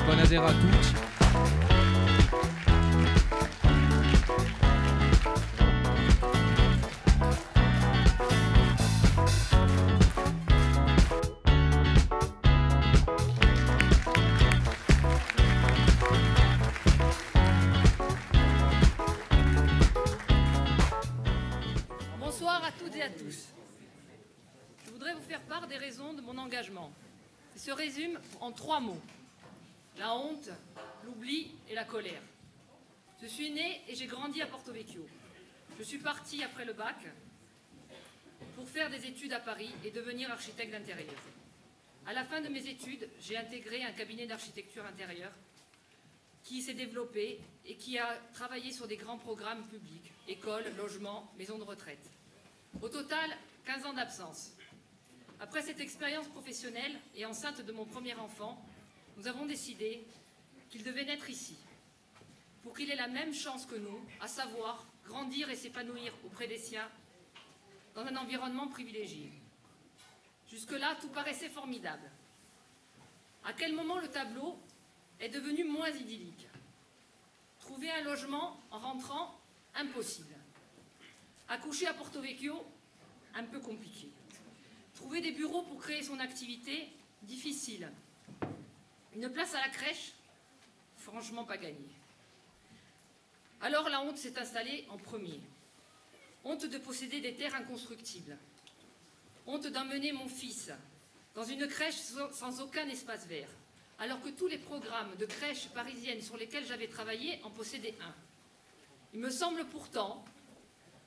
Buonasera a tutti. Bonsoir à toutes et à tous. Je voudrais vous faire part des raisons de mon engagement. Il se résume en 3 mots. La honte, l'oubli et la colère. Je suis née et j'ai grandi à Porto Vecchio. Je suis partie après le bac pour faire des études à Paris et devenir architecte d'intérieur. À la fin de mes études, j'ai intégré un cabinet d'architecture intérieure qui s'est développé et qui a travaillé sur des grands programmes publics, écoles, logements, maisons de retraite. Au total, 15 ans d'absence. Après cette expérience professionnelle et enceinte de mon premier enfant, nous avons décidé qu'il devait naître ici, pour qu'il ait la même chance que nous, à savoir grandir et s'épanouir auprès des siens dans un environnement privilégié. Jusque-là, tout paraissait formidable. À quel moment le tableau est devenu moins idyllique? Trouver un logement en rentrant, impossible. Accoucher à Porto Vecchio, un peu compliqué. Trouver des bureaux pour créer son activité, difficile. Une place à la crèche, franchement pas gagné. Alors la honte s'est installée en premier. Honte de posséder des terres inconstructibles. Honte d'emmener mon fils dans une crèche sans aucun espace vert, alors que tous les programmes de crèches parisiennes sur lesquels j'avais travaillé en possédaient un. Il me semble pourtant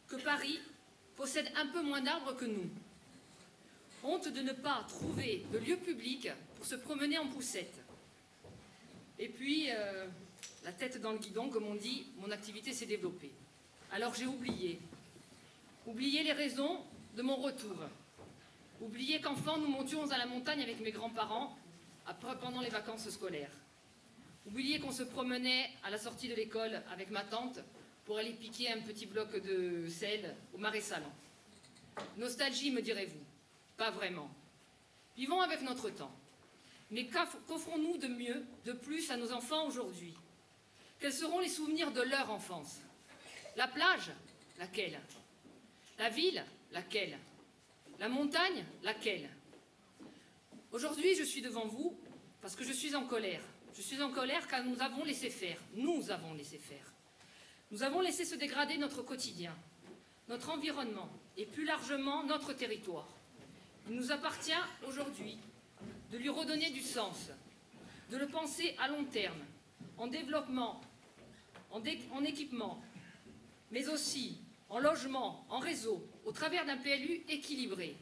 que Paris possède un peu moins d'arbres que nous. Honte de ne pas trouver de lieu public pour se promener en poussette. Et puis, la tête dans le guidon, comme on dit, mon activité s'est développée. Alors j'ai oublié. Oublié les raisons de mon retour. Oublié qu'enfant, nous montions à la montagne avec mes grands-parents pendant les vacances scolaires. Oublié qu'on se promenait à la sortie de l'école avec ma tante pour aller piquer un petit bloc de sel au Marais Sallant. Nostalgie, me direz-vous? Pas vraiment. Vivons avec notre temps. Mais qu'offrons-nous de mieux, de plus à nos enfants aujourd'hui? Quels seront les souvenirs de leur enfance? La plage? Laquelle? La ville? Laquelle? La montagne? Laquelle? Aujourd'hui, je suis devant vous parce que je suis en colère. Je suis en colère car nous avons laissé faire. Nous avons laissé faire. Nous avons laissé se dégrader notre quotidien, notre environnement et plus largement notre territoire. Il nous appartient aujourd'hui de lui redonner du sens, de le penser à long terme, en développement, en équipement, mais aussi en logement, en réseau, au travers d'un PLU équilibré,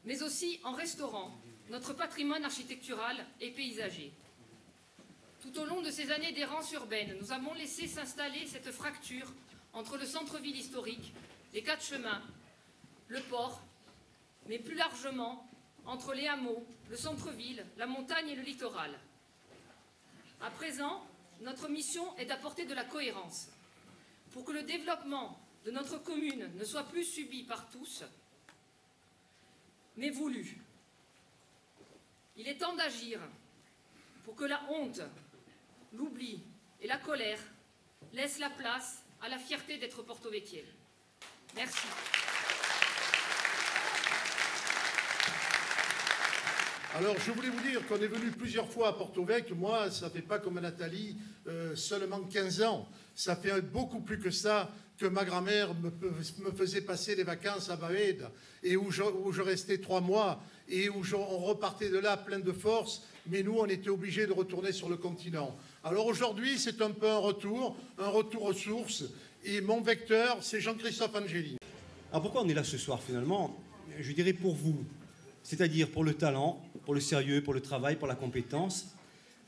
mais aussi en restaurant notre patrimoine architectural et paysager. Tout au long de ces années d'errance urbaine, nous avons laissé s'installer cette fracture entre le centre-ville historique, les 4 chemins, le port, mais plus largement entre les hameaux, le centre-ville, la montagne et le littoral. À présent, notre mission est d'apporter de la cohérence pour que le développement de notre commune ne soit plus subi par tous, mais voulu. Il est temps d'agir pour que la honte, l'oubli et la colère laissent la place à la fierté d'être porto-vecchienne. Merci. Alors, je voulais vous dire qu'on est venu plusieurs fois à Porto Vecchio. Moi, ça ne fait pas comme Nathalie, seulement 15 ans. Ça fait beaucoup plus que ça que ma grand-mère me faisait passer les vacances à Baède et où je restais 3 mois et où on repartait de là plein de force. Mais nous, on était obligés de retourner sur le continent. Alors aujourd'hui, c'est un peu un retour aux sources. Et mon vecteur, c'est Jean-Christophe Angeli. Alors pourquoi on est là ce soir finalement? Je dirais pour vous, c'est-à-dire pour le talent, pour le sérieux, pour le travail, pour la compétence.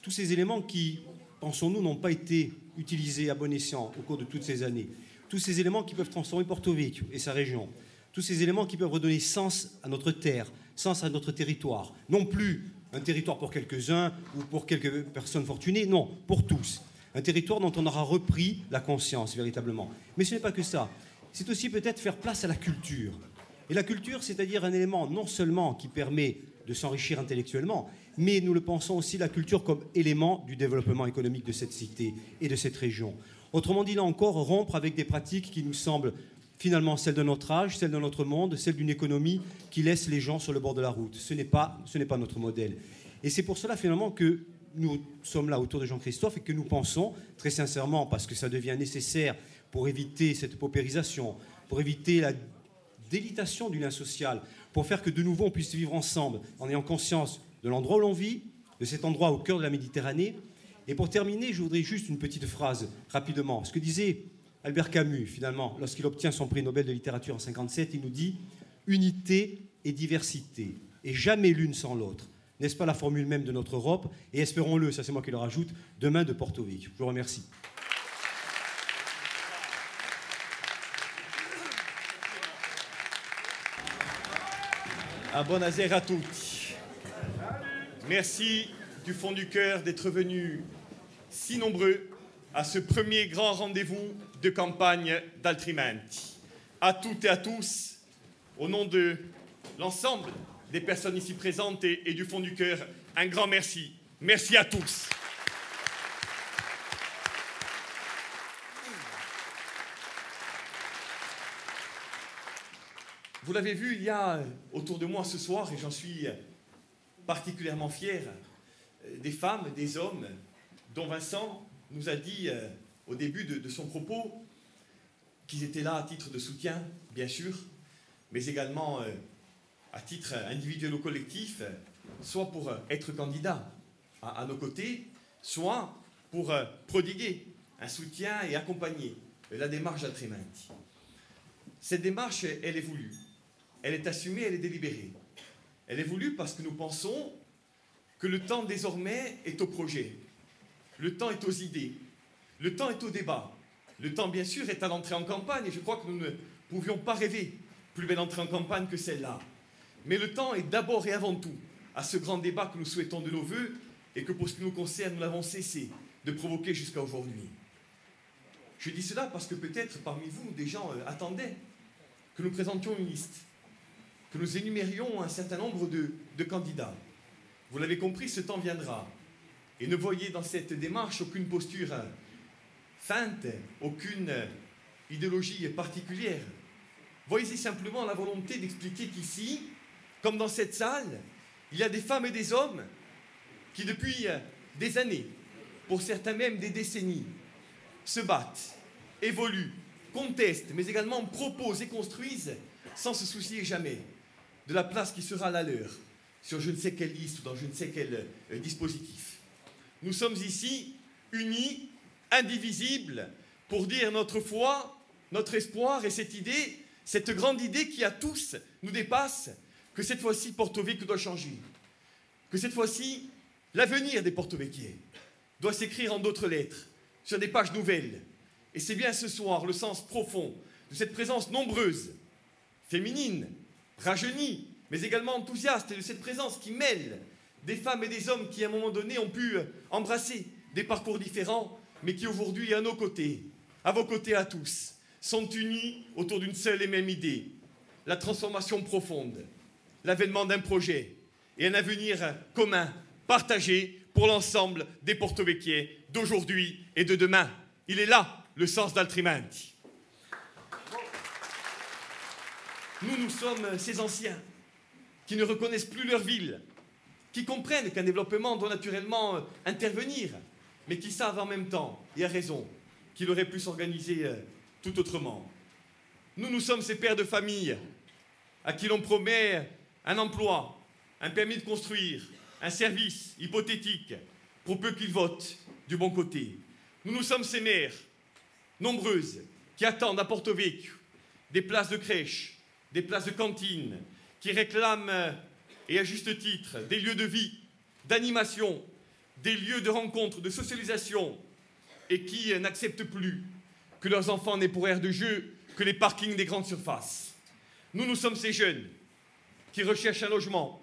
Tous ces éléments qui, pensons-nous, n'ont pas été utilisés à bon escient au cours de toutes ces années. Tous ces éléments qui peuvent transformer Porto Vecchio et sa région. Tous ces éléments qui peuvent redonner sens à notre terre, sens à notre territoire. Non plus un territoire pour quelques-uns ou pour quelques personnes fortunées, non, pour tous. Un territoire dont on aura repris la conscience véritablement. Mais ce n'est pas que ça. C'est aussi peut-être faire place à la culture. Et la culture, c'est-à-dire un élément non seulement qui permet de s'enrichir intellectuellement, mais nous le pensons aussi la culture comme élément du développement économique de cette cité et de cette région. Autrement dit, là encore, rompre avec des pratiques qui nous semblent finalement celles de notre âge, celles de notre monde, celles d'une économie qui laisse les gens sur le bord de la route. Ce n'est pas notre modèle. Et c'est pour cela finalement que nous sommes là autour de Jean-Christophe et que nous pensons, très sincèrement, parce que ça devient nécessaire pour éviter cette paupérisation, pour éviter la délitation du lien social, pour faire que de nouveau on puisse vivre ensemble en ayant conscience de l'endroit où l'on vit, de cet endroit au cœur de la Méditerranée. Et pour terminer, je voudrais juste une petite phrase rapidement. Ce que disait Albert Camus, finalement, lorsqu'il obtient son prix Nobel de littérature en 1957, il nous dit « Unité et diversité, et jamais l'une sans l'autre ». N'est-ce pas la formule même de notre Europe? Et espérons-le, ça c'est moi qui le rajoute, demain de Porto Vecchio. Je vous remercie. Buonasera a tutti. Merci du fond du cœur d'être venus si nombreux à ce premier grand rendez-vous de campagne d'Altrimenti. À toutes et à tous, au nom de l'ensemble des personnes ici présentes et du fond du cœur, un grand merci. Merci à tous. Vous l'avez vu, il y a autour de moi ce soir, et j'en suis particulièrement fier, des femmes, des hommes, dont Vincent nous a dit au début de son propos qu'ils étaient là à titre de soutien, bien sûr, mais également à titre individuel ou collectif, soit pour être candidat à nos côtés, soit pour prodiguer un soutien et accompagner la démarche d'Altrimenti. Cette démarche, elle est voulue. Elle est assumée, elle est délibérée. Elle est voulue parce que nous pensons que le temps désormais est au projet. Le temps est aux idées. Le temps est au débat. Le temps, bien sûr, est à l'entrée en campagne et je crois que nous ne pouvions pas rêver plus belle entrée en campagne que celle-là. Mais le temps est d'abord et avant tout à ce grand débat que nous souhaitons de nos voeux et que pour ce qui nous concerne, nous n'avons cessé de provoquer jusqu'à aujourd'hui. Je dis cela parce que peut-être parmi vous, des gens attendaient que nous présentions une liste, que nous énumérions un certain nombre de candidats. Vous l'avez compris, ce temps viendra. Et ne voyez dans cette démarche aucune posture feinte, aucune idéologie particulière. Voyez-y simplement la volonté d'expliquer qu'ici, comme dans cette salle, il y a des femmes et des hommes qui, depuis des années, pour certains même des décennies, se battent, évoluent, contestent, mais également proposent et construisent sans se soucier jamais de la place qui sera la leur sur je ne sais quelle liste ou dans je ne sais quel dispositif. Nous sommes ici unis, indivisibles, pour dire notre foi, notre espoir et cette idée, cette grande idée qui à tous nous dépasse, que cette fois-ci Porto Vecchio doit changer, que cette fois-ci l'avenir des Porto-Vecchiais doit s'écrire en d'autres lettres, sur des pages nouvelles. Et c'est bien ce soir le sens profond de cette présence nombreuse, féminine, rajeunie, mais également enthousiaste, et de cette présence qui mêle des femmes et des hommes qui, à un moment donné, ont pu embrasser des parcours différents, mais qui aujourd'hui, à nos côtés, à vos côtés à tous, sont unis autour d'une seule et même idée, la transformation profonde, l'avènement d'un projet et un avenir commun, partagé pour l'ensemble des Porto-Vecchiais d'aujourd'hui et de demain. Il est là, le sens d'Altrimenti. Nous sommes ces anciens qui ne reconnaissent plus leur ville, qui comprennent qu'un développement doit naturellement intervenir, mais qui savent en même temps, et à raison, qu'il aurait pu s'organiser tout autrement. Nous sommes ces pères de famille à qui l'on promet un emploi, un permis de construire, un service hypothétique, pour peu qu'ils votent du bon côté. Nous sommes ces mères, nombreuses, qui attendent à Porto Vecchio des places de crèche, des places de cantine, qui réclament, et à juste titre, des lieux de vie, d'animation, des lieux de rencontre, de socialisation, et qui n'acceptent plus que leurs enfants n'aient pour aire de jeu que les parkings des grandes surfaces. Nous sommes ces jeunes qui recherchent un logement,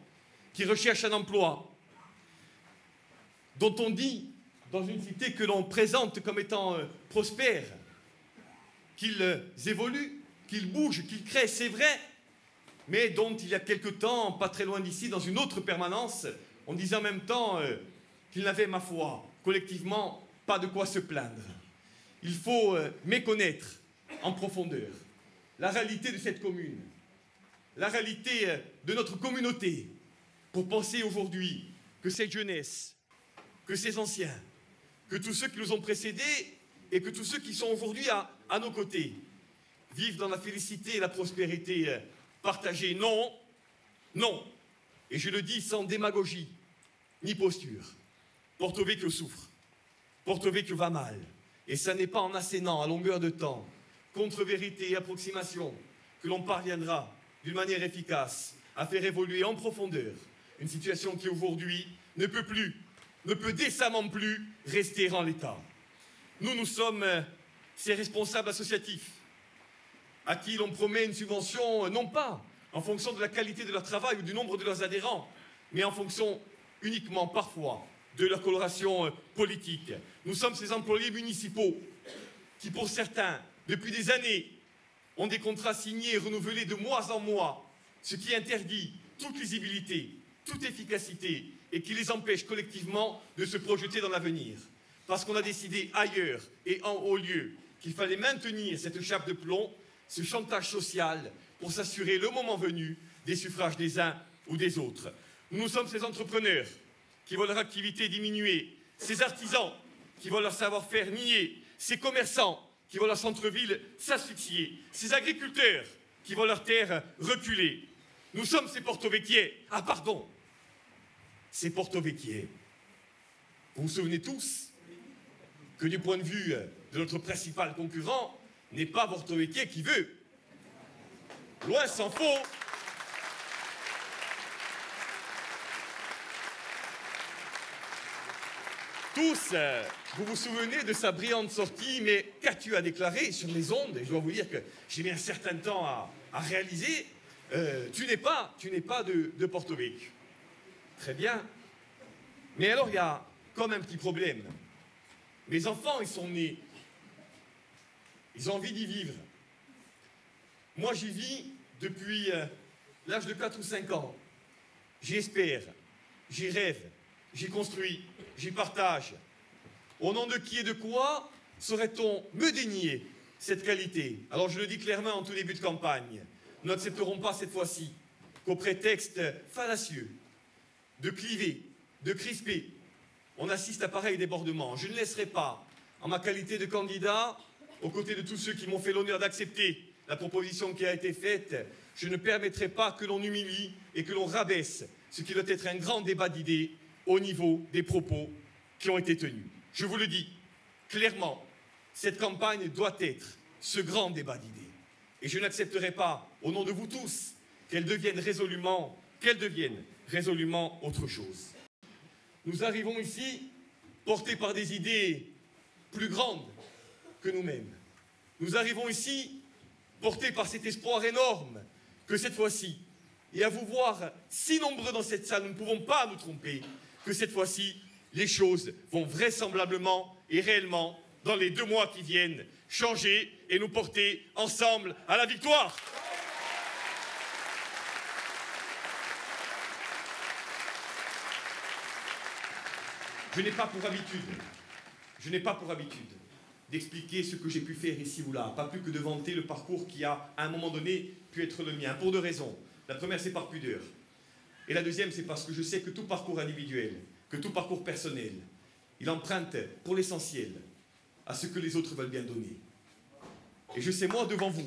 qui recherchent un emploi, dont on dit, dans une cité que l'on présente comme étant prospère, qu'ils évoluent, qu'ils bougent, qu'ils créent, c'est vrai, mais dont il y a quelque temps, pas très loin d'ici, dans une autre permanence, on disait en même temps qu'ils n'avaient, ma foi, collectivement, pas de quoi se plaindre. Il faut méconnaître en profondeur la réalité de cette commune, la réalité de notre communauté, pour penser aujourd'hui que cette jeunesse, que ces anciens, que tous ceux qui nous ont précédés et que tous ceux qui sont aujourd'hui à nos côtés vivent dans la félicité et la prospérité partagée. Non, non, et je le dis sans démagogie ni posture. Porto Vecchio souffre, Porto Vecchio va mal, et ça n'est pas en assénant à longueur de temps, contre vérité et approximation, que l'on parviendra d'une manière efficace à faire évoluer en profondeur une situation qui aujourd'hui ne peut décemment plus rester en l'état. Nous sommes ces responsables associatifs à qui l'on promet une subvention, non pas en fonction de la qualité de leur travail ou du nombre de leurs adhérents, mais en fonction uniquement parfois de leur coloration politique. Nous sommes ces employés municipaux qui, pour certains, depuis des années, ont des contrats signés et renouvelés de mois en mois, ce qui interdit toute lisibilité, toute efficacité et qui les empêche collectivement de se projeter dans l'avenir. Parce qu'on a décidé ailleurs et en haut lieu qu'il fallait maintenir cette chape de plomb, ce chantage social, pour s'assurer le moment venu des suffrages des uns ou des autres. Nous sommes ces entrepreneurs qui voient leur activité diminuer, ces artisans qui voient leur savoir-faire nier, ces commerçants qui voient leur centre-ville s'asphyxier, ces agriculteurs qui voient leurs terres reculer. Nous sommes ces porto-vecchiais. Ah pardon, ces porto-vecchiais. Vous vous souvenez tous que du point de vue de notre principal concurrent, n'est pas Porto Vecchio qui veut. Loin s'en faut. Tous, vous vous souvenez de sa brillante sortie, mais qu'as-tu à déclarer sur les ondes? Et je dois vous dire que j'ai mis un certain temps à réaliser. Tu n'es pas de Porto Vecchio. Très bien. Mais alors, il y a comme un petit problème. Mes enfants, ils sont nés. Ils ont envie d'y vivre. Moi, j'y vis depuis l'âge de 4 ou 5 ans. J'y espère, j'y rêve, j'y construis, j'y partage. Au nom de qui et de quoi saurait-on me dénier cette qualité? Alors, je le dis clairement en tout début de campagne. Nous n'accepterons pas cette fois-ci qu'au prétexte fallacieux de cliver, de crisper, on assiste à pareil débordement. Je ne laisserai pas, en ma qualité de candidat, aux côtés de tous ceux qui m'ont fait l'honneur d'accepter la proposition qui a été faite, je ne permettrai pas que l'on humilie et que l'on rabaisse ce qui doit être un grand débat d'idées au niveau des propos qui ont été tenus. Je vous le dis clairement, cette campagne doit être ce grand débat d'idées. Et je n'accepterai pas, au nom de vous tous, qu'elle devienne résolument autre chose. Nous arrivons ici portés par des idées plus grandes que nous-mêmes. Nous arrivons ici portés par cet espoir énorme que cette fois-ci, et à vous voir si nombreux dans cette salle, nous ne pouvons pas nous tromper, que cette fois-ci, les choses vont vraisemblablement et réellement, dans les 2 mois qui viennent, changer et nous porter ensemble à la victoire. Je n'ai pas pour habitude d'expliquer ce que j'ai pu faire ici ou là, pas plus que de vanter le parcours qui a, à un moment donné, pu être le mien, pour 2 raisons. La première, c'est par pudeur. Et la deuxième, c'est parce que je sais que tout parcours individuel, que tout parcours personnel, il emprunte, pour l'essentiel, à ce que les autres veulent bien donner. Et je sais, moi, devant vous,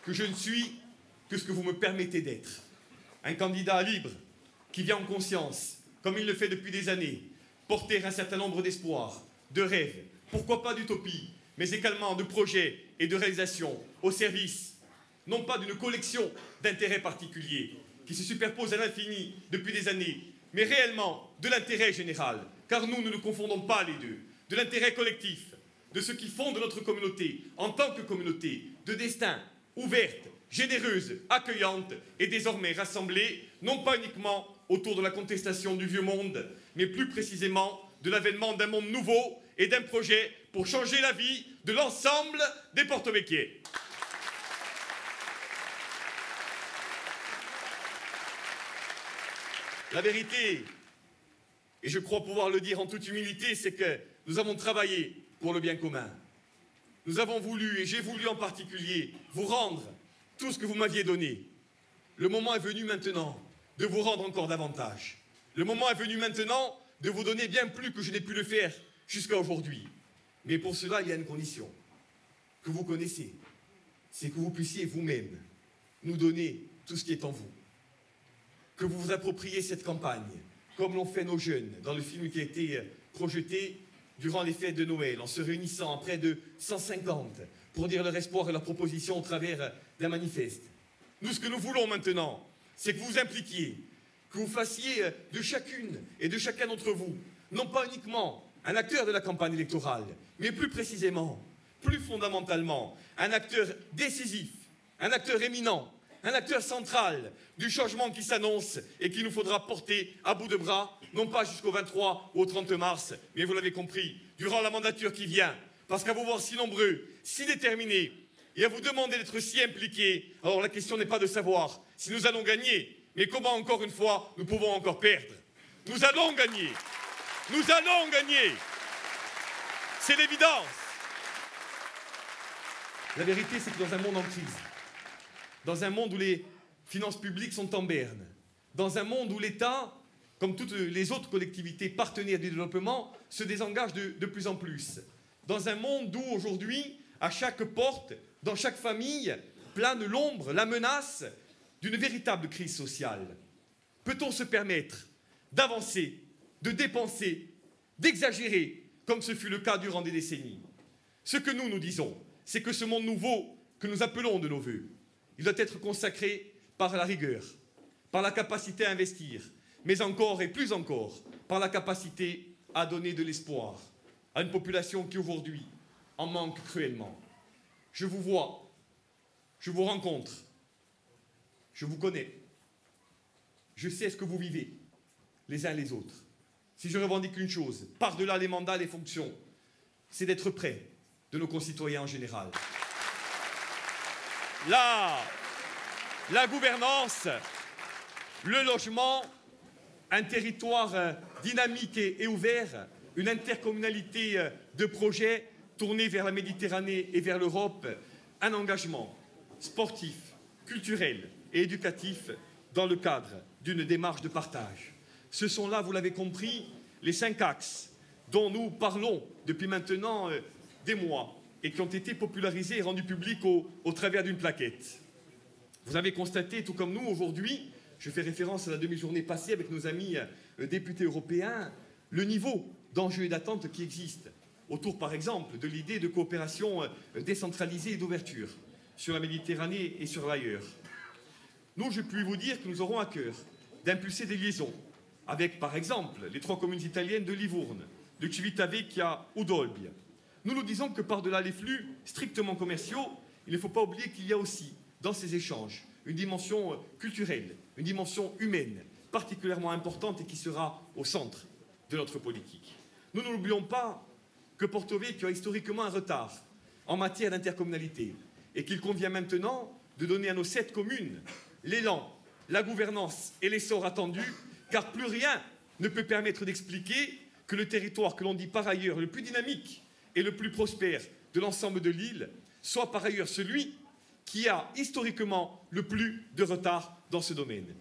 que je ne suis que ce que vous me permettez d'être. Un candidat libre, qui vient en conscience, comme il le fait depuis des années, porter un certain nombre d'espoirs, de rêves, pourquoi pas d'utopie, mais également de projets et de réalisations au service, non pas d'une collection d'intérêts particuliers qui se superposent à l'infini depuis des années, mais réellement de l'intérêt général, car nous ne confondons pas les deux, de l'intérêt collectif, de ce qui fonde notre communauté en tant que communauté, de destin ouverte, généreuse, accueillante et désormais rassemblée, non pas uniquement autour de la contestation du vieux monde, mais plus précisément de l'avènement d'un monde nouveau et d'un projet pour changer la vie de l'ensemble des Porto-Vecchiais. La vérité, et je crois pouvoir le dire en toute humilité, c'est que nous avons travaillé pour le bien commun. Nous avons voulu, et j'ai voulu en particulier, vous rendre tout ce que vous m'aviez donné. Le moment est venu maintenant de vous rendre encore davantage. Le moment est venu maintenant de vous donner bien plus que je n'ai pu le faire jusqu'à aujourd'hui. Mais pour cela, il y a une condition que vous connaissez. C'est que vous puissiez vous-même nous donner tout ce qui est en vous. Que vous vous appropriez cette campagne, comme l'ont fait nos jeunes dans le film qui a été projeté durant les fêtes de Noël, en se réunissant en près de 150 pour dire leur espoir et leurs propositions au travers d'un manifeste. Nous, ce que nous voulons maintenant, c'est que vous vous impliquiez, que vous fassiez de chacune et de chacun d'entre vous, non pas uniquement un acteur de la campagne électorale, mais plus précisément, plus fondamentalement, un acteur décisif, un acteur éminent, un acteur central du changement qui s'annonce et qu'il nous faudra porter à bout de bras, non pas jusqu'au 23 ou au 30 mars, mais vous l'avez compris, durant la mandature qui vient, parce qu'à vous voir si nombreux, si déterminés, et à vous demander d'être si impliqués, alors la question n'est pas de savoir si nous allons gagner, mais comment, encore une fois, nous pouvons encore perdre. Nous allons gagner. Nous allons gagner. C'est l'évidence. La vérité, c'est que dans un monde en crise, dans un monde où les finances publiques sont en berne, dans un monde où l'État, comme toutes les autres collectivités partenaires du développement, se désengage de plus en plus, dans un monde où aujourd'hui, à chaque porte, dans chaque famille, plane l'ombre, la menace d'une véritable crise sociale. Peut-on se permettre d'avancer, de dépenser, d'exagérer, comme ce fut le cas durant des décennies? Ce que nous disons, c'est que ce monde nouveau que nous appelons de nos vœux, il doit être consacré par la rigueur, par la capacité à investir, mais encore et plus encore, par la capacité à donner de l'espoir à une population qui aujourd'hui en manque cruellement. Je vous vois, je vous rencontre, je vous connais, je sais ce que vous vivez, les uns les autres. Si je revendique une chose, par-delà les mandats, les fonctions, c'est d'être près de nos concitoyens en général. La gouvernance, le logement, un territoire dynamique et ouvert, une intercommunalité de projets tournés vers la Méditerranée et vers l'Europe, un engagement sportif, culturel et éducatif dans le cadre d'une démarche de partage. Ce sont là, vous l'avez compris, les 5 axes dont nous parlons depuis maintenant des mois et qui ont été popularisés et rendus publics au travers d'une plaquette. Vous avez constaté, tout comme nous aujourd'hui, je fais référence à la demi-journée passée avec nos amis députés européens, le niveau d'enjeux et d'attentes qui existent autour, par exemple, de l'idée de coopération décentralisée et d'ouverture sur la Méditerranée et sur l'ailleurs. Nous, je puis vous dire que nous aurons à cœur d'impulser des liaisons avec, par exemple, les 3 communes italiennes de Livourne, de Civitavecchia ou d'Olbia. Nous disons que par-delà les flux strictement commerciaux, il ne faut pas oublier qu'il y a aussi, dans ces échanges, une dimension culturelle, une dimension humaine, particulièrement importante et qui sera au centre de notre politique. Nous n'oublions pas que Porto Vecchio a historiquement un retard en matière d'intercommunalité et qu'il convient maintenant de donner à nos 7 communes l'élan, la gouvernance et l'essor attendus, car plus rien ne peut permettre d'expliquer que le territoire que l'on dit par ailleurs le plus dynamique et le plus prospère de l'ensemble de l'île soit par ailleurs celui qui a historiquement le plus de retard dans ce domaine.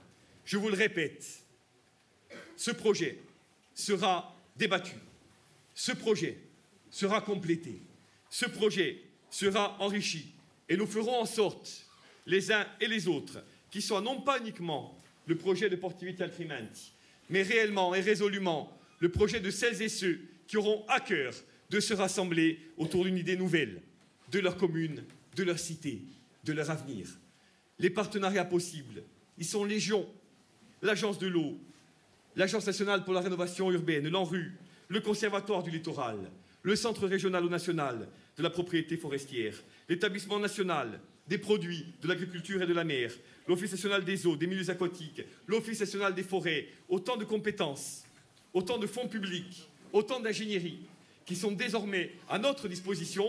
Je vous le répète, ce projet sera débattu, ce projet sera complété, ce projet sera enrichi et nous ferons en sorte, les uns et les autres, qu'il soit non pas uniquement le projet de Portiviti Altrimenti, mais réellement et résolument le projet de celles et ceux qui auront à cœur de se rassembler autour d'une idée nouvelle, de leur commune, de leur cité, de leur avenir. Les partenariats possibles, ils sont légion. L'Agence de l'eau, l'Agence nationale pour la rénovation urbaine, l'ANRU, le Conservatoire du littoral, le Centre régional ou national de la propriété forestière, l'Établissement national des produits de l'agriculture et de la mer, l'Office national des eaux, des milieux aquatiques, l'Office national des forêts, autant de compétences, autant de fonds publics, autant d'ingénierie qui sont désormais à notre disposition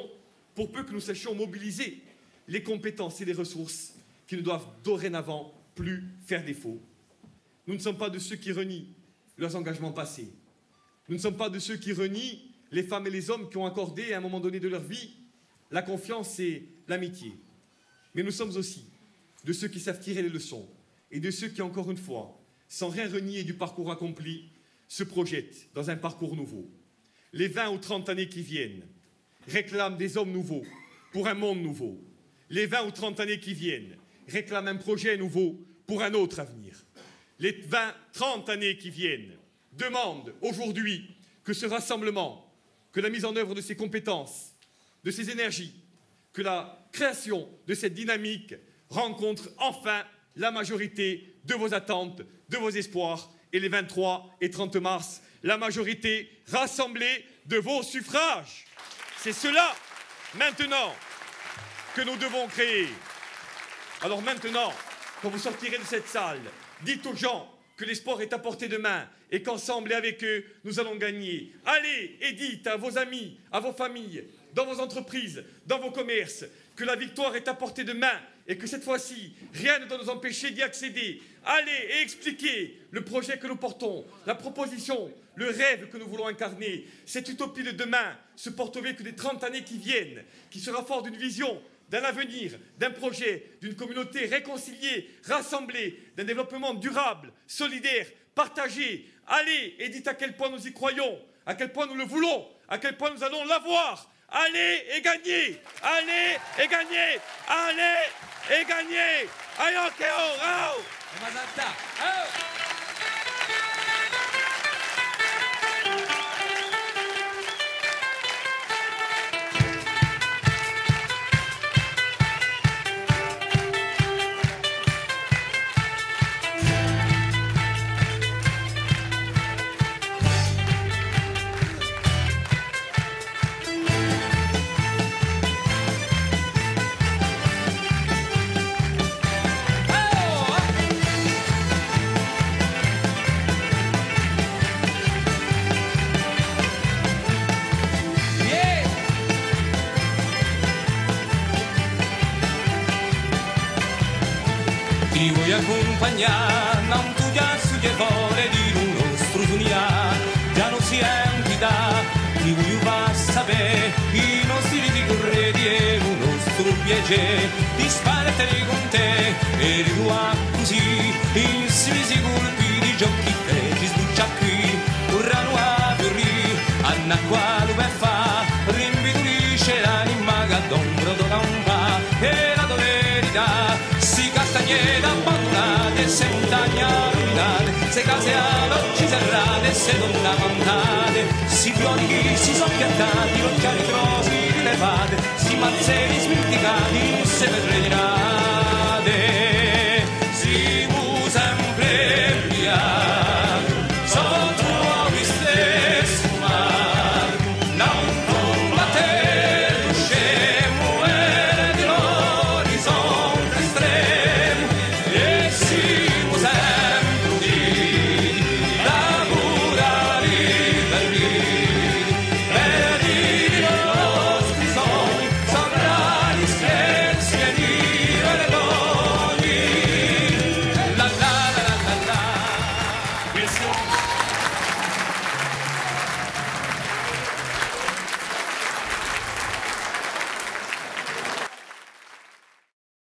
pour peu que nous sachions mobiliser les compétences et les ressources qui ne doivent dorénavant plus faire défaut. Nous ne sommes pas de ceux qui renient leurs engagements passés. Nous ne sommes pas de ceux qui renient les femmes et les hommes qui ont accordé à un moment donné de leur vie la confiance et l'amitié. Mais nous sommes aussi de ceux qui savent tirer les leçons et de ceux qui, encore une fois, sans rien renier du parcours accompli, se projettent dans un parcours nouveau. Les 20 ou 30 années qui viennent réclament des hommes nouveaux pour un monde nouveau. Les 20 ou 30 années qui viennent réclament un projet nouveau pour un autre avenir. Les 20, 30 années qui viennent demandent aujourd'hui que ce rassemblement, que la mise en œuvre de ces compétences, de ces énergies, que la création de cette dynamique rencontre enfin la majorité de vos attentes, de vos espoirs, et les 23 et 30 mars, la majorité rassemblée de vos suffrages. C'est cela, maintenant, que nous devons créer. Alors maintenant, quand vous sortirez de cette salle, dites aux gens que l'espoir est à portée de main et qu'ensemble et avec eux, nous allons gagner. Allez et dites à vos amis, à vos familles, dans vos entreprises, dans vos commerces, que la victoire est à portée de main et que cette fois-ci, rien ne doit nous empêcher d'y accéder. Allez et expliquez le projet que nous portons, la proposition, le rêve que nous voulons incarner, cette utopie de demain, ce porte-véhicule des 30 années qui viennent, qui sera fort d'une vision, d'un avenir, d'un projet, d'une communauté réconciliée, rassemblée, d'un développement durable, solidaire, partagé. Allez et dites à quel point nous y croyons, à quel point nous le voulons, à quel point nous allons l'avoir. Allez et gagnez! Allez et gagnez! Allez et gagnez! Allez, Keo, Rao! Ti vuoi accompagnare, non tu già su che vuole di un nostro sognare, già non si è entità, ti vuoi va sapere, i nostri di corredi e il nostro piacere, di spartere con te, e di tua così, insieme si colpi di giochi e ci sbuccia qui, urrano a fiorì, anna qua dove fa, rinvidurisce l'anima che d'ombra dona un pa, e la verità, si castagneta abbandonate, se montagne rovinate, se case ad oggi serrate, se donne montate, si fiori che si sono piantati, occhiali grossi rilevate, si mazzeri smenticati, se per regnate.